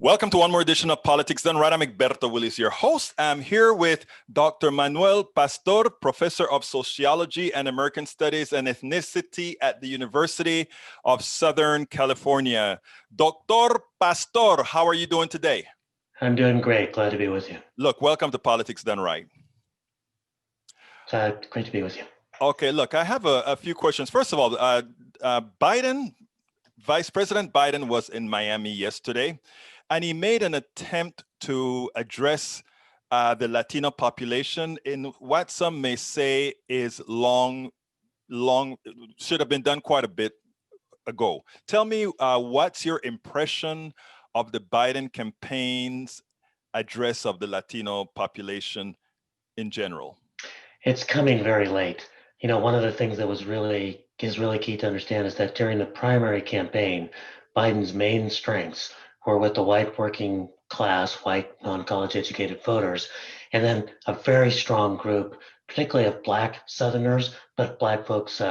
Welcome to one more edition of Politics Done Right. I'm Egberto Willis, your host. I'm here with Dr. Manuel Pastor, Professor of Sociology and American Studies and Ethnicity at the University of Southern California. Dr. Pastor, how are you doing today? I'm doing great. Glad to be with you. Look, welcome to Politics Done Right. Great to be with you. Okay, look, I have a few questions. First of all, Vice President Biden was in Miami yesterday, and he made an attempt to address the Latino population in what some may say is should have been done quite a bit ago. Tell me, what's your impression of the Biden campaign's address of the Latino population in general? It's coming very late. You know, one of the things that is really key to understand is that during the primary campaign, Biden's main strengths were with the white working class, white non-college educated voters, and then a very strong group, particularly of Black Southerners, but Black folks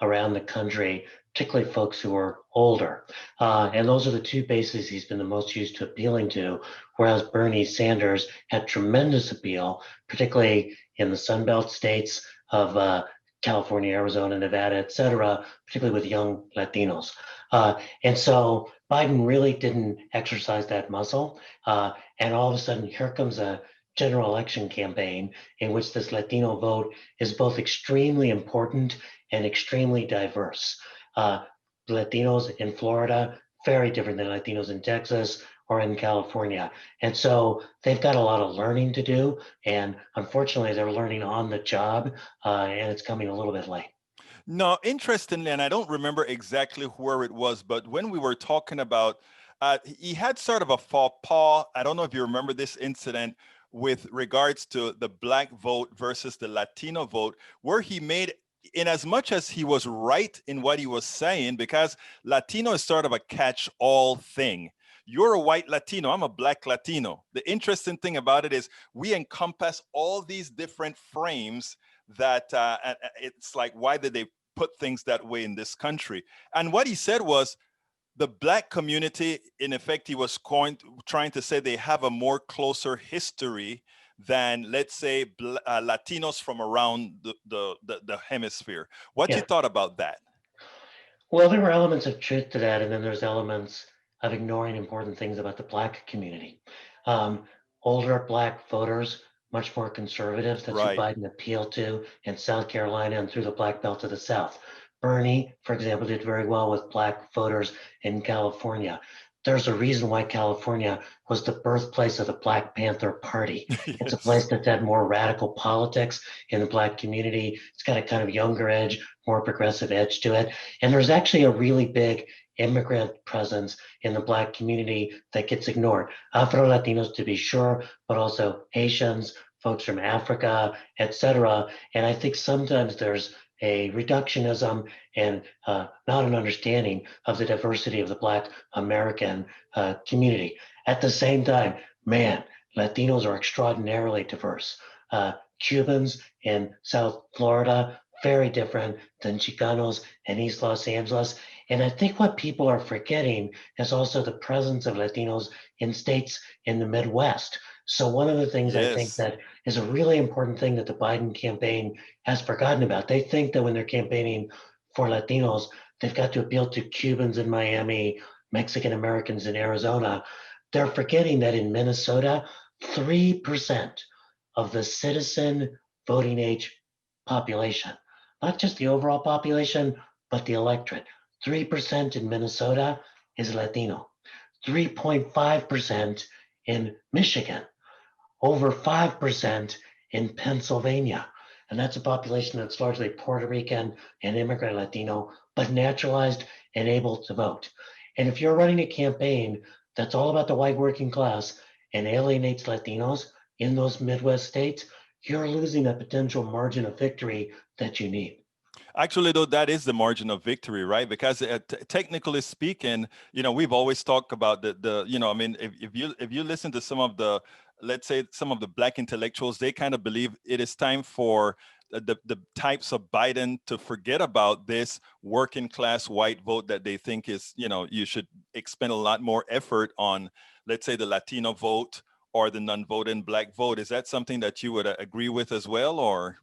around the country, particularly folks who are older. And those are the two bases he's been the most used to appealing to, whereas Bernie Sanders had tremendous appeal, particularly in the Sunbelt states of California, Arizona, Nevada, et cetera, particularly with young Latinos. And so Biden really didn't exercise that muscle. And all of a sudden, here comes a general election campaign in which this Latino vote is both extremely important and extremely diverse. Latinos in Florida, very different than Latinos in Texas or in California. And so they've got a lot of learning to do. And unfortunately, they're learning on the job, and it's coming a little bit late. No, interestingly, and I don't remember exactly where it was, but when we were talking about, he had sort of a faux pas. I don't know if you remember this incident with regards to the Black vote versus the Latino vote, where he made, in as much as he was right in what he was saying, because Latino is sort of a catch-all thing. You're a white Latino, I'm a Black Latino. The interesting thing about it is we encompass all these different frames that it's like, why did they put things that way in this country? And what he said was the Black community, in effect, he was trying to say they have a more closer history than, let's say, Latinos from around the hemisphere. What you thought about that? Well, there were elements of truth to that, and then there's elements of ignoring important things about the Black community. Older Black voters, much more conservative. That's Right. who Biden appealed to in South Carolina and through the Black Belt of the South. Bernie, for example, did very well with Black voters in California. There's a reason why California was the birthplace of the Black Panther Party. Yes. It's a place that's had more radical politics in the Black community. It's got a kind of younger edge, more progressive edge to it. And there's actually a really big immigrant presence in the Black community that gets ignored. Afro Latinos, to be sure, but also Haitians, folks from Africa, et cetera. And I think sometimes there's a reductionism and not an understanding of the diversity of the Black American community. At the same time, man, Latinos are extraordinarily diverse. Cubans in South Florida, very different than Chicanos in East Los Angeles. And I think what people are forgetting is also the presence of Latinos in states in the Midwest. So one of the things I think that is a really important thing that the Biden campaign has forgotten about. They think that when they're campaigning for Latinos, they've got to appeal to Cubans in Miami, Mexican Americans in Arizona. They're forgetting that in Minnesota, 3% of the citizen voting age population, not just the overall population, but the electorate, 3% in Minnesota is Latino, 3.5% in Michigan, over 5% in Pennsylvania. And that's a population that's largely Puerto Rican and immigrant Latino, but naturalized and able to vote. And if you're running a campaign that's all about the white working class and alienates Latinos in those Midwest states, you're losing a potential margin of victory that you need. Actually, though, that is the margin of victory, right? Because technically speaking, you know, we've always talked about you know, I mean, if you listen to some of the, let's say, some of the Black intellectuals, they kind of believe it is time for the types of Biden to forget about this working class white vote that they think is, you should expend a lot more effort on, let's say, the Latino vote or the non-voting Black vote. Is that something that you would agree with as well, or?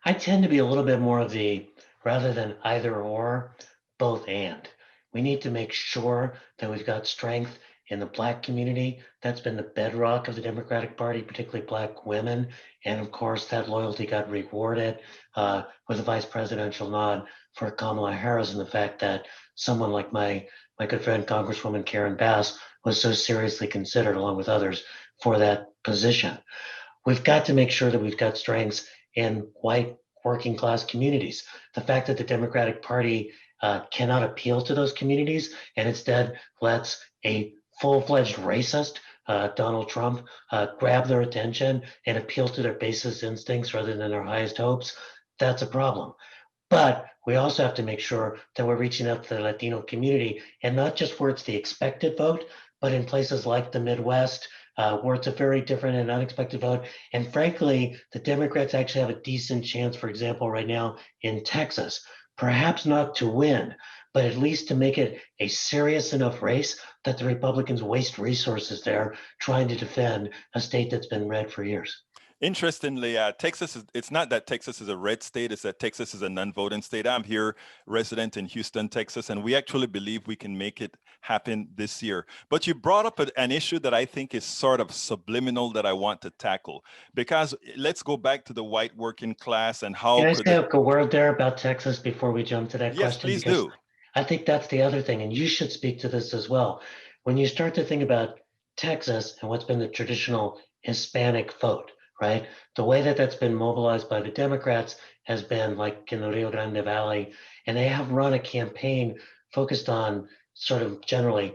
I tend to be a little bit more of the rather than either or, both and. We need to make sure that we've got strength in the Black community. That's been the bedrock of the Democratic Party, particularly Black women. And of course, that loyalty got rewarded with a vice presidential nod for Kamala Harris, and the fact that someone like my good friend Congresswoman Karen Bass was so seriously considered, along with others, for that position. We've got to make sure that we've got strengths in white working class communities. The fact that the Democratic Party cannot appeal to those communities and instead lets a full-fledged racist, Donald Trump, grab their attention and appeal to their basest instincts rather than their highest hopes, that's a problem. But we also have to make sure that we're reaching out to the Latino community, and not just where it's the expected vote, but in places like the Midwest, where it's a very different and unexpected vote. And frankly, the Democrats actually have a decent chance, for example, right now in Texas, perhaps not to win, but at least to make it a serious enough race that the Republicans waste resources there trying to defend a state that's been red for years. Interestingly, Texas it's not that Texas is a red state, it's that Texas is a non-voting state. I'm here, resident in Houston, Texas, and we actually believe we can make it happen this year. But you brought up an issue that I think is sort of subliminal that I want to tackle, because let's go back to the white working class and how Can I could say the, a word there about Texas before we jump to that yes, question? please Because do. I think that's the other thing, and you should speak to this as well. When you start to think about Texas and what's been the traditional Hispanic vote, right? The way that that's been mobilized by the Democrats has been like in the Rio Grande Valley, and they have run a campaign focused on sort of generally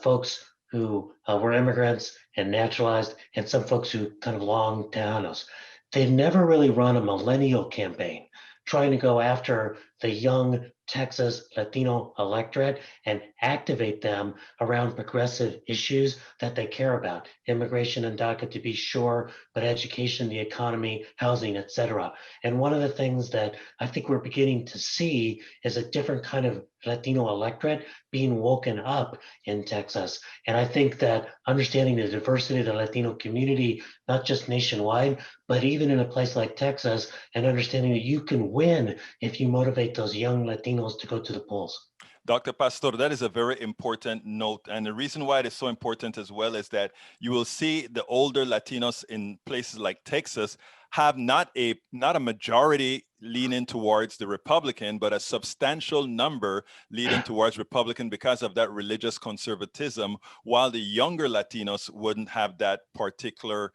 folks who were immigrants and naturalized, and some folks who kind of long Tejanos. They've never really run a millennial campaign trying to go after the young Texas Latino electorate and activate them around progressive issues that they care about. Immigration and DACA to be sure, but education, the economy, housing, etc. And one of the things that I think we're beginning to see is a different kind of Latino electorate being woken up in Texas. And I think that understanding the diversity of the Latino community, not just nationwide, but even in a place like Texas, and understanding that you can win if you motivate those young Latinos to go to the polls. Dr. Pastor, that is a very important note. And the reason why it is so important as well is that you will see the older Latinos in places like Texas have not a majority leaning towards the Republican, but a substantial number leaning towards Republican because of that religious conservatism, while the younger Latinos wouldn't have that particular,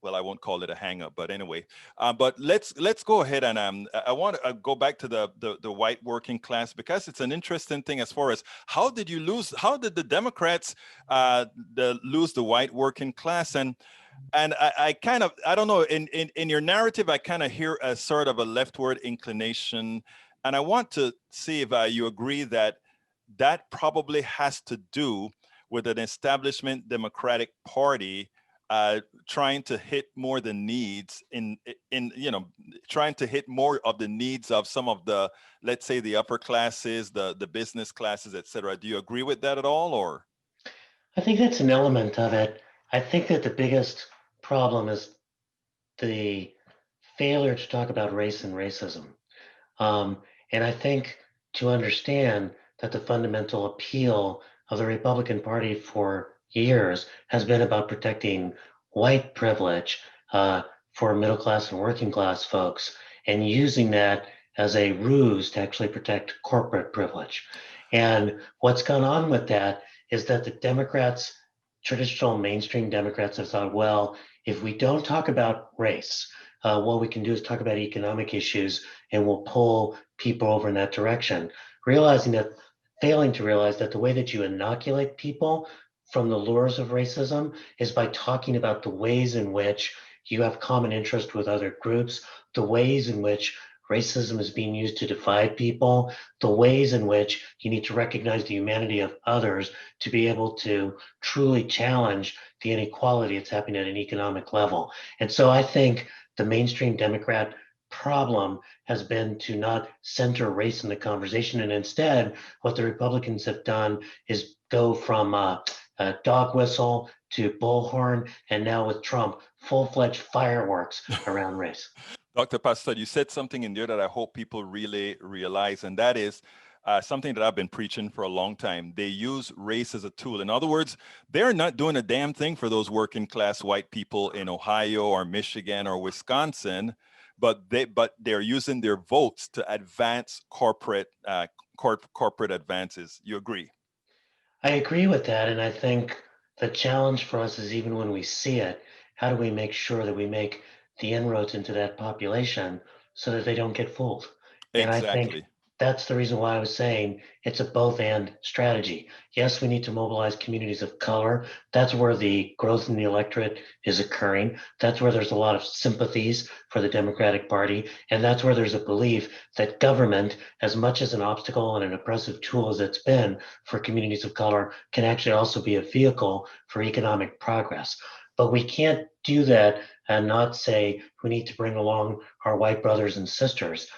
well, I won't call it a hang up, but anyway. But let's go ahead and I want to go back to the white working class, because it's an interesting thing as far as how did the Democrats lose the white working class? And I kind of, I don't know, in your narrative, I kind of hear a sort of a leftward inclination, and I want to see if you agree that that probably has to do with an establishment Democratic Party trying to hit more the needs trying to hit more of the needs of some of the, let's say, the upper classes, the business classes, et cetera. Do you agree with that at all, or? I think that's an element of it. I think that the biggest problem is the failure to talk about race and racism. And I think to understand that the fundamental appeal of the Republican Party for years has been about protecting white privilege for middle class and working class folks, and using that as a ruse to actually protect corporate privilege. And what's gone on with that is that the Democrats, traditional mainstream Democrats, have thought, well, if we don't talk about race, what we can do is talk about economic issues, and we'll pull people over in that direction, failing to realize that the way that you inoculate people from the lures of racism is by talking about the ways in which you have common interest with other groups, the ways in which racism is being used to divide people, the ways in which you need to recognize the humanity of others to be able to truly challenge the inequality that's happening at an economic level. And so I think the mainstream Democrat problem has been to not center race in the conversation. And instead, what the Republicans have done is go from a dog whistle to bullhorn, and now with Trump, full-fledged fireworks around race. Dr. Pastor, you said something in there that I hope people really realize, and that is something that I've been preaching for a long time. They use race as a tool. In other words, they're not doing a damn thing for those working class white people in Ohio or Michigan or Wisconsin, but they're using their votes to advance corporate advances. You agree? I agree with that. And I think the challenge for us is even when we see it, how do we make sure that we make the inroads into that population so that they don't get fooled? And I think Exactly. that's the reason why I was saying it's a both and strategy. Yes, we need to mobilize communities of color. That's where the growth in the electorate is occurring. That's where there's a lot of sympathies for the Democratic Party. And that's where there's a belief that government, as much as an obstacle and an oppressive tool as it's been for communities of color, can actually also be a vehicle for economic progress. But we can't do that and not say we need to bring along our white brothers and sisters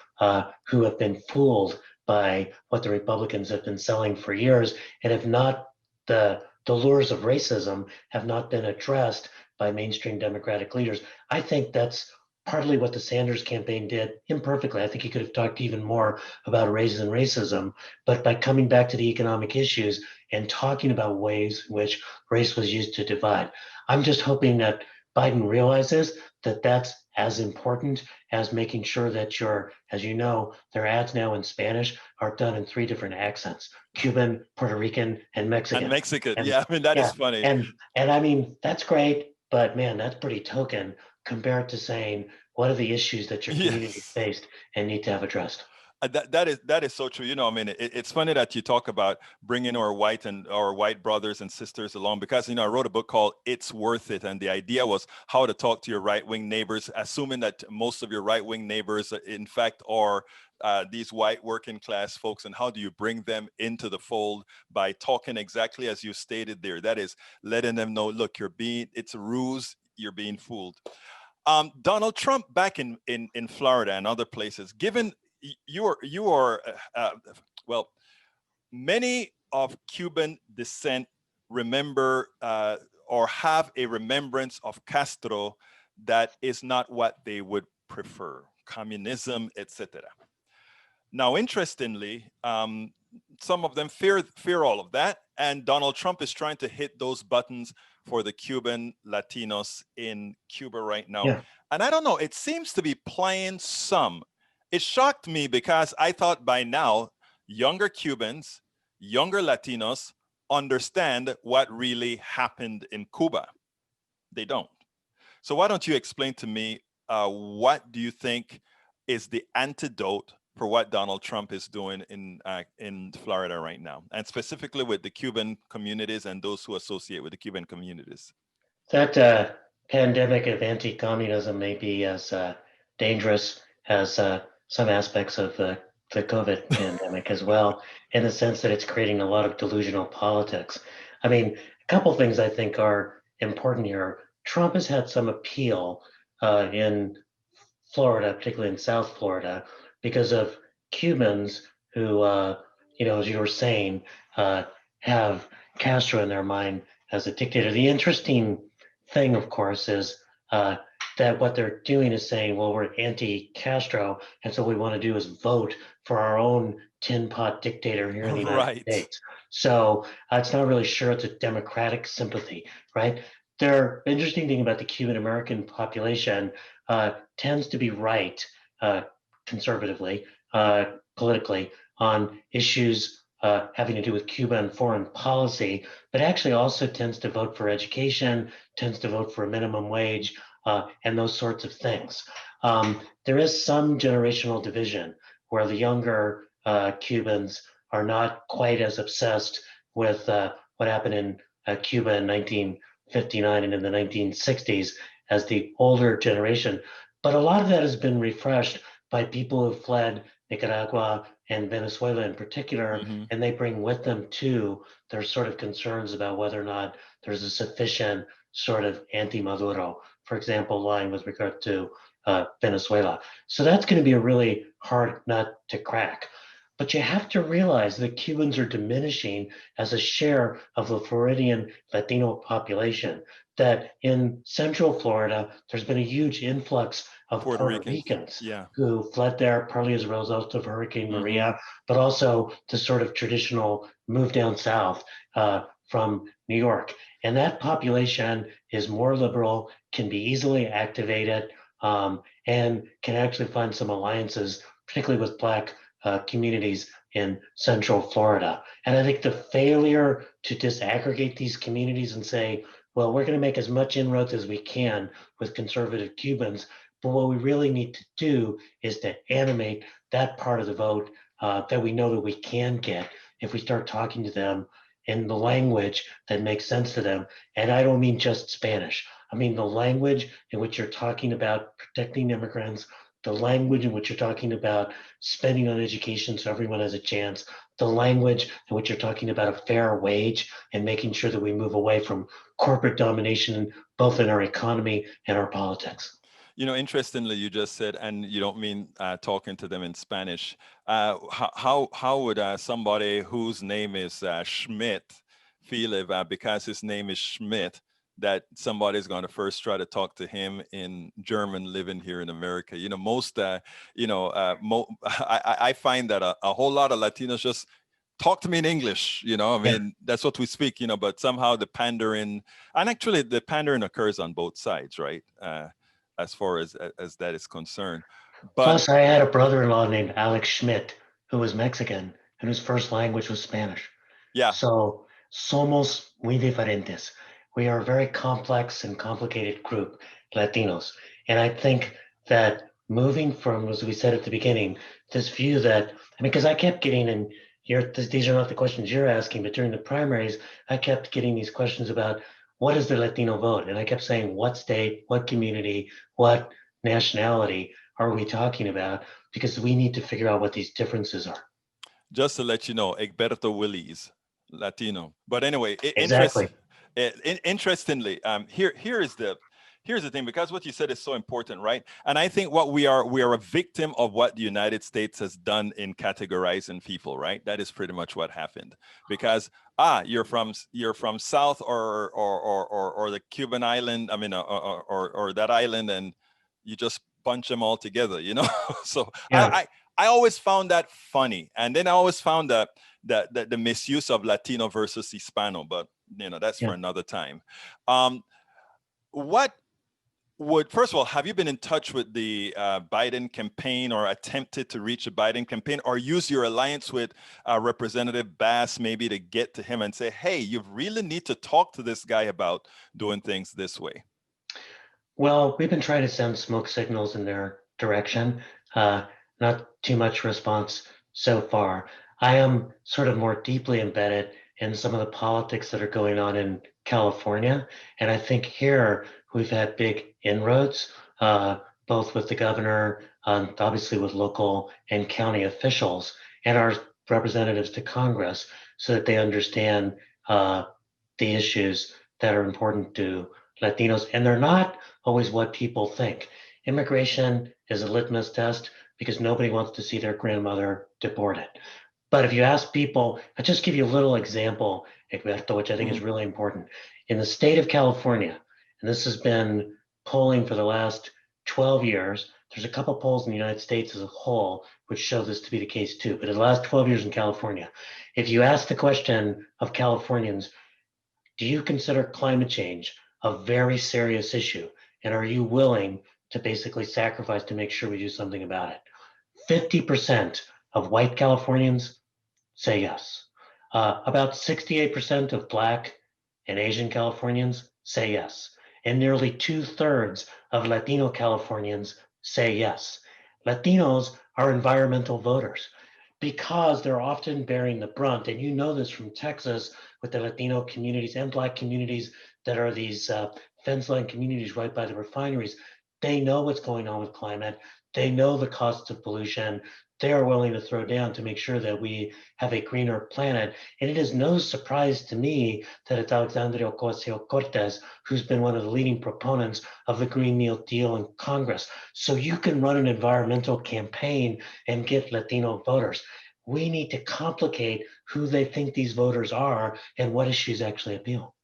who have been fooled by what the Republicans have been selling for years, and have not the lures of racism have not been addressed by mainstream Democratic leaders. I think that's partly what the Sanders campaign did imperfectly. I think he could have talked even more about race and racism, but by coming back to the economic issues and talking about ways in which race was used to divide. I'm just hoping that Biden realizes that that's as important as making sure that as you know, their ads now in Spanish are done in three different accents: Cuban, Puerto Rican, and And Mexican. Mexican. And Yeah, I mean, that is yeah, funny. and I mean, that's great, but man, that's pretty token compared to saying, what are the issues that your community Yes. faced and need to have addressed? That is so true. I mean, it's funny that you talk about bringing our white brothers and sisters along, because I wrote a book called "It's Worth It," and the idea was how to talk to your right wing neighbors, assuming that most of your right wing neighbors, in fact, are these white working class folks, and how do you bring them into the fold by talking exactly as you stated there? That is, letting them know, look, it's a ruse, you're being fooled. Donald Trump back in Florida and other places, given you are well, many of Cuban descent remember or have a remembrance of Castro that is not what they would prefer, communism, etc. Now, interestingly, some of them fear all of that, and Donald Trump is trying to hit those buttons for the Cuban Latinos in Cuba right now. Yeah. And I don't know, it seems to be playing some. It shocked me because I thought by now younger Cubans, younger Latinos understand what really happened in Cuba. They don't. So why don't you explain to me what do you think is the antidote for what Donald Trump is doing in Florida right now, and specifically with the Cuban communities and those who associate with the Cuban communities? That pandemic of anti-communism may be as dangerous as some aspects of the COVID pandemic as well, in the sense that it's creating a lot of delusional politics. I mean, a couple things I think are important here. Trump has had some appeal in Florida, particularly in South Florida, because of Cubans who, as you were saying, uh, have Castro in their mind as a dictator. The interesting thing, of course, is that what they're doing is saying, well, we're anti-Castro, and so what we want to do is vote for our own tin pot dictator here in the United Right. States. So it's not really sure it's a democratic sympathy, right? The interesting thing about the Cuban American population tends to be right uh, conservatively, politically, on issues having to do with Cuba and foreign policy, but actually also tends to vote for education, tends to vote for a minimum wage, and those sorts of things. There is some generational division where the younger Cubans are not quite as obsessed with what happened in Cuba in 1959 and in the 1960s as the older generation. But a lot of that has been refreshed by people who have fled Nicaragua and Venezuela in particular, Hmm. and they bring with them too their sort of concerns about whether or not there's a sufficient sort of anti-Maduro, for example, line with regard to Venezuela. So that's going to be a really hard nut to crack. But you have to realize that Cubans are diminishing as a share of the Floridian Latino population. That in Central Florida, there's been a huge influx of Puerto Puerto Ricans. Ricans Yeah. who fled there partly as a result of Hurricane Hmm. Maria, but also the sort of traditional move down south from New York. And that population is more liberal, can be easily activated, and can actually find some alliances, particularly with Black communities in Central Florida. And I think the failure to disaggregate these communities and say, well, we're going to make as much inroads as we can with conservative Cubans, but what we really need to do is to animate that part of the vote that we know that we can get if we start talking to them in the language that makes sense to them. And I don't mean just Spanish. I mean the language in which you're talking about protecting immigrants, the language in which you're talking about spending on education so everyone has a chance, the language in which you're talking about a fair wage and making sure that we move away from corporate domination, both in our economy and our politics. Interestingly, you just said, and you don't mean talking to them in Spanish. How would somebody whose name is Schmidt feel if, because his name is Schmidt, that somebody's going to first try to talk to him in German, living here in America? Most, I find that a whole lot of Latinos just talk to me in English. I Yeah. mean, that's what we speak. But somehow the pandering, and actually the pandering occurs on both sides, right? As far as that is concerned. But Plus, I had a brother-in-law named Alex Schmidt who was Mexican and whose first language was Spanish. yeah, So, somos muy diferentes. We are a very complex and complicated group, Latinos. And I think that moving from, as we said at the beginning, this view that, I mean, because I kept getting, and these are not the questions you're asking, but during the primaries, I kept getting these questions about what is the Latino vote? And I kept saying, what state, what community, what nationality are we talking about? Because we need to figure out what these differences are. just to let you know, Egberto Willis, Latino. But anyway, Exactly. interestingly, here's the thing, because what you said is so important, right? And I think what we are a victim of what the United States has done in categorizing people, right? That is pretty much what happened. Because you're from South or the Cuban island, I mean, or that island, and you just bunch them all together. So Yeah. I always found that funny, and then I always found that the misuse of Latino versus Hispano, but that's Yeah. for another time. Um, what would First of all, have you been in touch with the Biden campaign, or attempted to reach the Biden campaign, or use your alliance with Representative Bass maybe to get to him and say, hey, you really need to talk to this guy about doing things this way? Well, we've been trying to send smoke signals in their direction. Uh, Not too much response so far. I am sort of more deeply embedded in some of the politics that are going on in California. And I think here we've had big inroads, both with the governor, obviously with local and county officials, and our representatives to Congress, so that they understand the issues that are important to Latinos. And they're not always what people think. Immigration is a litmus test because nobody wants to see their grandmother deported. But if you ask people, I'll just give you a little example, Egberto, which I think is Mhm. really important. In the state of California, and this has been polling for the last 12 years, there's a couple polls in the United States as a whole which show this to be the case too. But in the last 12 years in California, if you ask the question of Californians, do you consider climate change a very serious issue? And are you willing to basically sacrifice to make sure we do something about it? 50% of white Californians say yes. About 68% of Black and Asian Californians say yes. And nearly two-thirds of Latino Californians say yes. Latinos are environmental voters because they're often bearing the brunt. And you know this from Texas with the Latino communities and Black communities that are these fence line communities right by the refineries. They know what's going on with climate. They know the costs of pollution. they are willing to throw down to make sure that we have a greener planet. And it is no surprise to me that it's Alexandria Ocasio-Cortez who's been one of the leading proponents of the Green New Deal in Congress. So you can run an environmental campaign and get Latino voters. We need to complicate who they think these voters are and what issues actually appeal.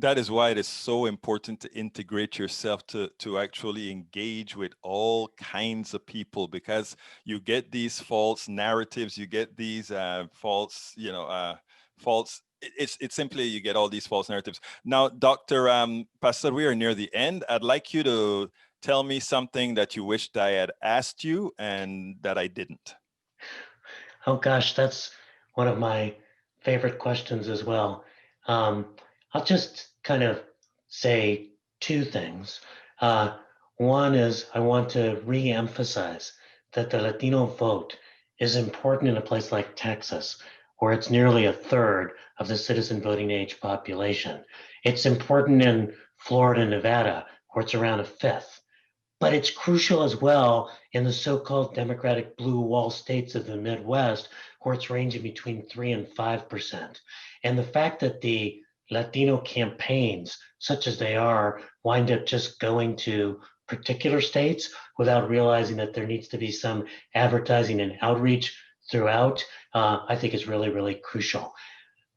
That is why it is so important to integrate yourself to actually engage with all kinds of people, because you get these false narratives, you get these false, false. It's simply you get all these false narratives. Now, Dr. Pastor, we are near the end. I'd like you to tell me something that you wished I had asked you and that I didn't. Oh gosh, that's one of my favorite questions as well. Um, I'll just kind of say two things. One is I want to re-emphasize that the Latino vote is important in a place like Texas, where it's nearly a third of the citizen voting age population. It's important in Florida and Nevada, where it's around a fifth. But it's crucial as well in the so-called Democratic blue wall states of the Midwest, where it's ranging between 3 and 5%. And the fact that the Latino campaigns, such as they are, wind up just going to particular states without realizing that there needs to be some advertising and outreach throughout, I think is really, really crucial.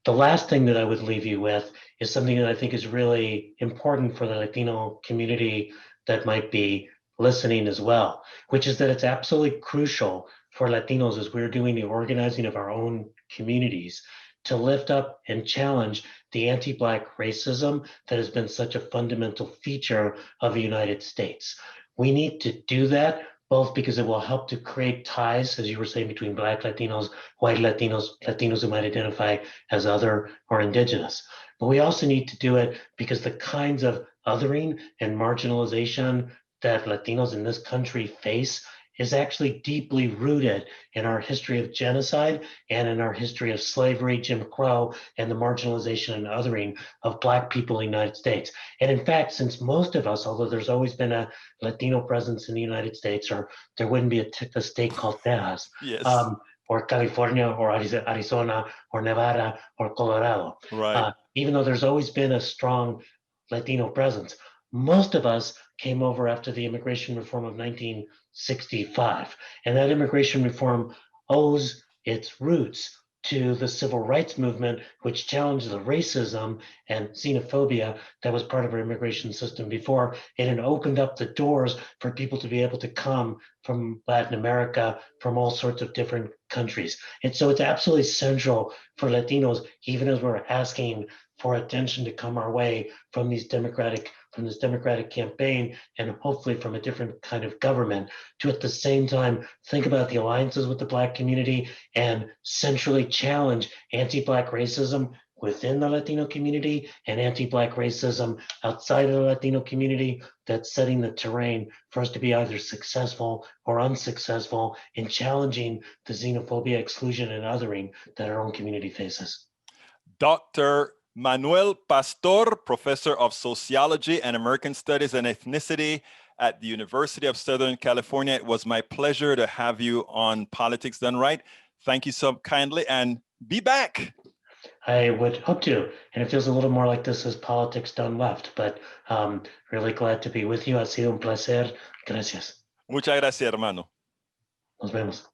The last thing that I would leave you with is something that I think is really important for the Latino community that might be listening as well, which is that it's absolutely crucial for Latinos as we're doing the organizing of our own communities to lift up and challenge the anti-Black racism that has been such a fundamental feature of the United States. We need to do that both because it will help to create ties, as you were saying, between Black Latinos, white Latinos, Latinos who might identify as other or indigenous. But we also need to do it because the kinds of othering and marginalization that Latinos in this country face is actually deeply rooted in our history of genocide and in our history of slavery, Jim Crow, and the marginalization and othering of Black people in the United States. And in fact, since most of us, although there's always been a Latino presence in the United States, or there wouldn't be a state called Texas, Yes. or California, or Arizona, or Nevada, or Colorado. Right. Even though there's always been a strong Latino presence, most of us came over after the immigration reform of 1965. And that immigration reform owes its roots to the civil rights movement, which challenged the racism and xenophobia that was part of our immigration system before. It had opened up the doors for people to be able to come from Latin America, from all sorts of different countries. And so it's absolutely central for Latinos, even as we're asking for attention to come our way from this democratic campaign, and hopefully from a different kind of government, to at the same time think about the alliances with the Black community and centrally challenge anti-Black racism within the Latino community and anti-Black racism outside of the Latino community that's setting the terrain for us to be either successful or unsuccessful in challenging the xenophobia, exclusion, and othering that our own community faces. Dr. Manuel Pastor, professor of sociology and American studies and ethnicity at the University of Southern California. It was my pleasure to have you on Politics Done Right. Thank you so kindly, and be back. I would hope to, and it feels a little more like this is Politics Done Left, but really glad to be with you. Ha sido un placer. Gracias. Muchas gracias, hermano. Nos vemos.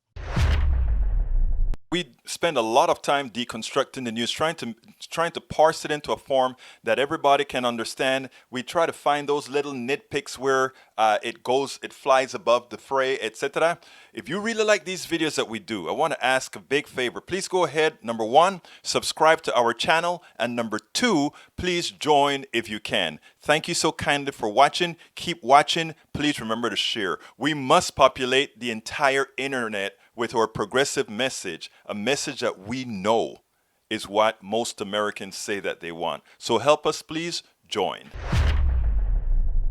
We spend a lot of time deconstructing the news, trying to parse it into a form that everybody can understand. We try to find those little nitpicks where it flies above the fray, etc. If you really like these videos that we do, I want to ask a big favor. Please go ahead. Number one, subscribe to our channel, and number two, please join if you can. Thank you so kindly for watching. Keep watching. Please remember to share. We must populate the entire internet with our progressive message, a message that we know is what most Americans say that they want. So help us, please join.